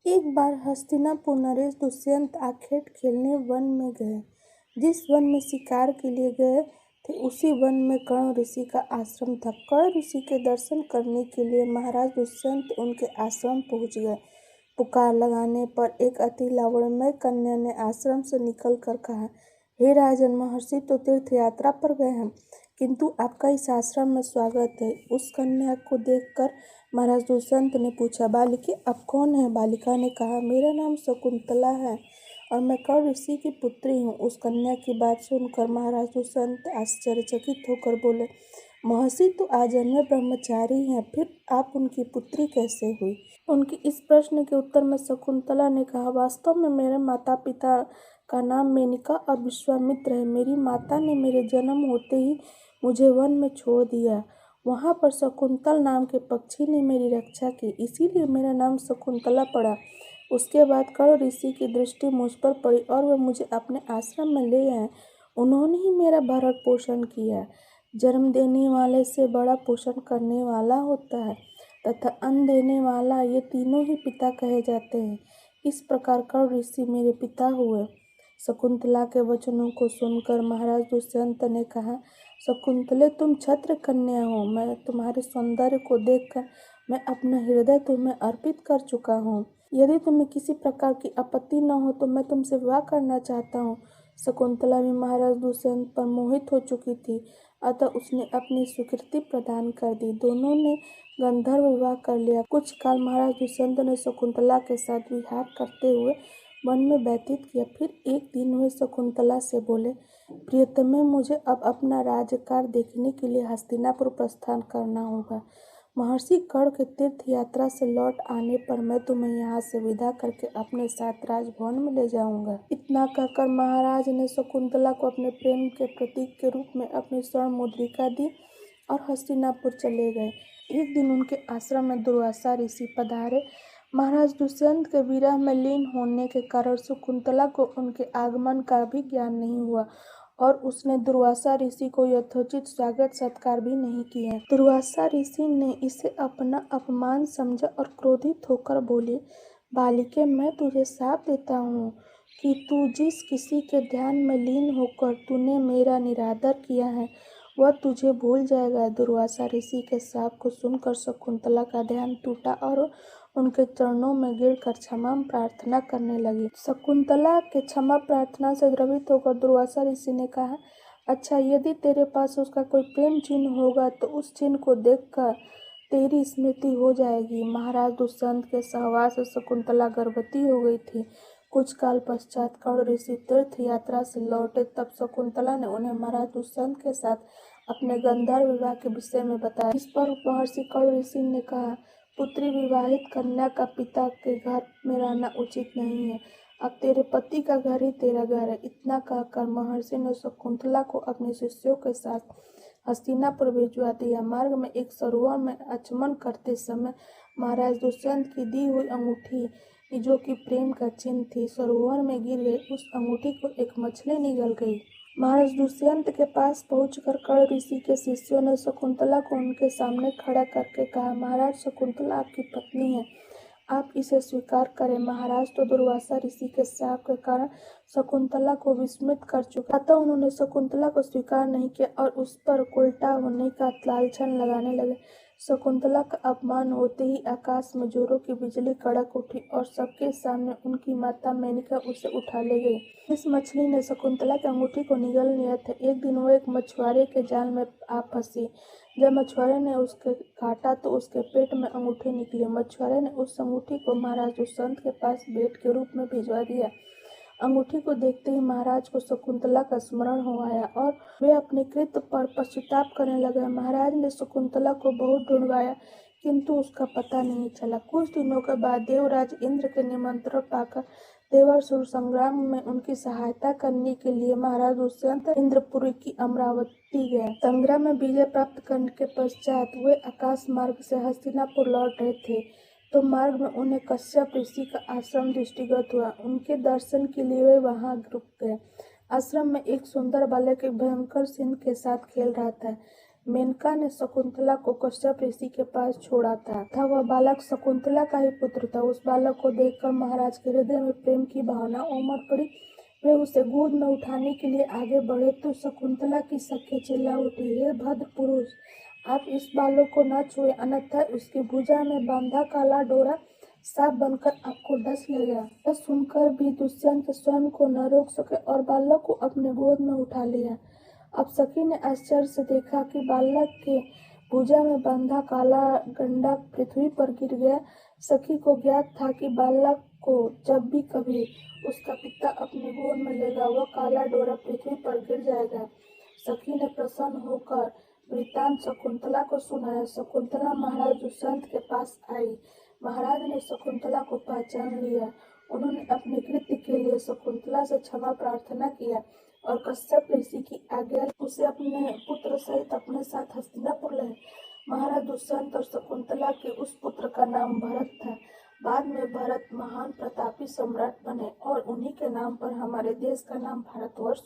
एक बार हस्तिनापुर नरेश दुष्यंत आखेट खेलने वन में गए। जिस वन में शिकार के लिए गए थे उसी वन में कर्ण ऋषि का आश्रम था। कर्ण ऋषि के दर्शन करने के लिए महाराज दुष्यंत उनके आश्रम पहुंच गए। पुकार लगाने पर एक अति लावण्यमय कन्या ने आश्रम से निकल कर कहा, हे राजन, महर्षि तो तीर्थ यात्रा पर गए हैं, किंतु आपका इस आश्रम में स्वागत है। उस कन्या को देखकर महाराज दुष्यंत ने पूछा, बालिके आप कौन है? बालिका ने कहा, मेरा नाम शकुंतला है और मैं कर्ण ऋषि की पुत्री हूँ। उस कन्या की बात सुनकर महाराज दुष्यंत आश्चर्यचकित होकर बोले, महर्षि तो आजन्म ब्रह्मचारी हैं, फिर आप उनकी पुत्री कैसे हुई? उनके इस प्रश्न के उत्तर में शकुंतला ने कहा, वास्तव में मेरे माता पिता का नाम मेनका और विश्वामित्र है। मेरी माता ने मेरे जन्म होते ही मुझे वन में छोड़ दिया। वहाँ पर शकुंतल नाम के पक्षी ने मेरी रक्षा की, इसीलिए मेरा नाम शकुंतला पड़ा। उसके बाद कर्ण ऋषि की दृष्टि मुझ पर पड़ी और वे मुझे अपने आश्रम में ले आए। उन्होंने ही मेरा भरण पोषण किया। जन्म देने वाले से बड़ा पोषण करने वाला होता है तथा अन्न देने वाला, ये तीनों ही पिता कहे जाते हैं। इस प्रकार कर्ण ऋषि मेरे पिता हुए। शकुंतला के वचनों को सुनकर महाराज दुष्यंत ने कहा, शकुंतले, तुम क्षत्र कन्या हो। मैं तुम्हारे सौंदर्य को देखकर मैं अपना हृदय तुम्हें अर्पित कर चुका हूँ। यदि तुम्हें किसी प्रकार की आपत्ति न हो तो मैं तुमसे विवाह करना चाहता हूँ। शकुंतला भी महाराज दुष्यंत पर मोहित हो चुकी थी, अतः उसने अपनी स्वीकृति प्रदान कर दी। दोनों ने गंधर्व विवाह कर लिया। कुछ काल महाराज दुष्यंत ने शकुंतला के साथ विहार करते हुए वन में व्यतीत किया। फिर एक दिन वे शकुंतला से बोले, प्रियतमे, मुझे अब अपना राजकार्य देखने के लिए हस्तिनापुर प्रस्थान करना होगा। महर्षि कर्ण के तीर्थ यात्रा से लौट आने पर मैं तुम्हें यहाँ से विदा करके अपने साथ राजभवन में ले जाऊंगा। इतना कहकर महाराज ने शकुंतला को अपने प्रेम के प्रतीक के रूप में अपनी स्वर्ण मुद्रिका दी और हस्तिनापुर चले गए। एक दिन उनके आश्रम में दुर्वासा ऋषि पधारे। महाराज दुष्यंत के विरह में लीन होने के कारण शकुंतला को उनके आगमन का भी ज्ञान नहीं हुआ और उसने दुर्वासा ऋषि को यथोचित स्वागत सत्कार भी नहीं किया। दुर्वासा ऋषि ने इसे अपना अपमान समझा और क्रोधित होकर बोले, बालिके, मैं तुझे शाप देता हूँ कि तू जिस किसी के ध्यान में लीन होकर तूने मेरा निरादर किया है वह तुझे भूल जाएगा। दुर्वासा ऋषि के शाप को सुनकर शकुंतला का ध्यान टूटा और उनके चरणों में गिरकर क्षमा प्रार्थना करने लगी। शकुंतला के क्षमा प्रार्थना से द्रवित होकर दुर्वासा ऋषि ने कहा, अच्छा, यदि तेरे पास उसका कोई प्रेम चिन्ह होगा तो उस चिन्ह को देखकर तेरी स्मृति हो जाएगी। महाराज दुष्यंत के सहवास से शकुंतला गर्भवती हो गई थी। कुछ काल पश्चात कर्ण ऋषि तीर्थ यात्रा से लौटे, तब शकुंतला ने उन्हें महाराज दुष्यंत के साथ अपने गंधर्व विवाह के विषय में बताया। इस पर महर्षि कर्ण ऋषि ने कहा, पुत्री विवाहित कन्या का पिता के घर में रहना उचित नहीं है। अब तेरे पति का घर ही तेरा घर है। इतना कहकर महर्षि ने शकुंतला को अपने शिष्यों के साथ हस्तिनापुर भिजवा दिया। मार्ग में एक सरोवर में आचमन करते समय महाराज दुष्यंत की दी हुई अंगूठी, जो कि प्रेम का चिन्ह थी, सरोवर में गिर गई। उस अंगूठी को एक मछली निगल गई। महाराज दुष्यंत के पास पहुंचकर कर्ण ऋषि के शिष्यों ने शकुंतला को उनके सामने खड़ा करके कहा, महाराज, शकुंतला आपकी पत्नी है, आप इसे स्वीकार करें। महाराज तो दुर्वासा ऋषि के शाप के कारण शकुंतला को विस्मित कर चुका, अतः उन्होंने शकुंतला को स्वीकार नहीं किया और उस पर उल्टा होने का लालछन लगाने लगे। शकुंतला का अपमान होते ही आकाश में जोरों की बिजली कड़क उठी और सबके सामने उनकी माता मेनका उसे उठा ले गई। इस मछली ने शकुंतला की अंगूठी को निगल लिया था। एक दिन वो एक मछुआरे के जाल में आ फंसी। जब मछुआरे ने उसके काटा तो उसके पेट में अंगूठी निकली। मछुआरे ने उस अंगूठी को महाराज दुष्यंत के पास भेंट के रूप में भिजवा दिया। अंगूठी को देखते ही महाराज को शकुंतला का स्मरण हो आया और वे अपने कृत्य पर पश्चाताप करने लगे। महाराज ने शकुंतला को बहुत ढूंढवाया, किंतु उसका पता नहीं चला। कुछ दिनों के बाद देवराज इंद्र के निमंत्रण पाकर देवासुर संग्राम में उनकी सहायता करने के लिए महाराज दुष्यंत इंद्रपुरी की अमरावती गए। संग्राम में विजय प्राप्त करने के पश्चात वे आकाश मार्ग से हस्तिनापुर लौट रहे थे, तो मार्ग में उन्हें कश्यप ऋषि का आश्रम दृष्टिगत हुआ। उनके दर्शन के लिए वे वहां रुक गए। आश्रम में एक सुंदर बालक एक भयंकर सिंह के साथ खेल रहा था। मेनका ने शकुंतला को कश्यप ऋषि के पास छोड़ा था वह बालक शकुंतला का ही पुत्र था। उस बालक को देखकर महाराज के हृदय में प्रेम की भावना उमड़ पड़ी। वे उसे गोद में उठाने के लिए आगे बढ़े तो शकुंतला की सखी चिल्ला उठी, हे भद्र पुरुष, आप इस बालक को न छुए, अन्यथा उसकी भुजा में बांधा काला डोरा सांप बनकर आपको डस लेगा। यह सुनकर भी दुष्यंत स्वयं को न रोक सके और बालक को अपने गोद में उठा लिया। अब सखी ने आश्चर्य से देखा कि बालक के भुजा में बांधा काला गंडा पृथ्वी पर गिर गया। सखी को ज्ञात था कि बालक को जब भी कभी उसका पिता अपने गोद में लेगा वह काला डोरा पृथ्वी पर गिर जाएगा। सखी ने प्रसन्न होकर वृत्तांत शकुंतला को सुनाया। शकुंतला महाराज दुष्यंत के पास आई। महाराज ने शकुंतला को पहचान लिया। उन्होंने अपने कृत्य के लिए शकुंतला से क्षमा प्रार्थना किया और कश्यप ऋषि की आज्ञा उसे अपने पुत्र सहित अपने साथ हस्तिनापुर लाए। महाराज दुष्यंत और शकुंतला के उस पुत्र का नाम भरत था। बाद में भरत महान प्रतापी सम्राट बने और उन्हीं के नाम पर हमारे देश का नाम भारतवर्ष हुआ।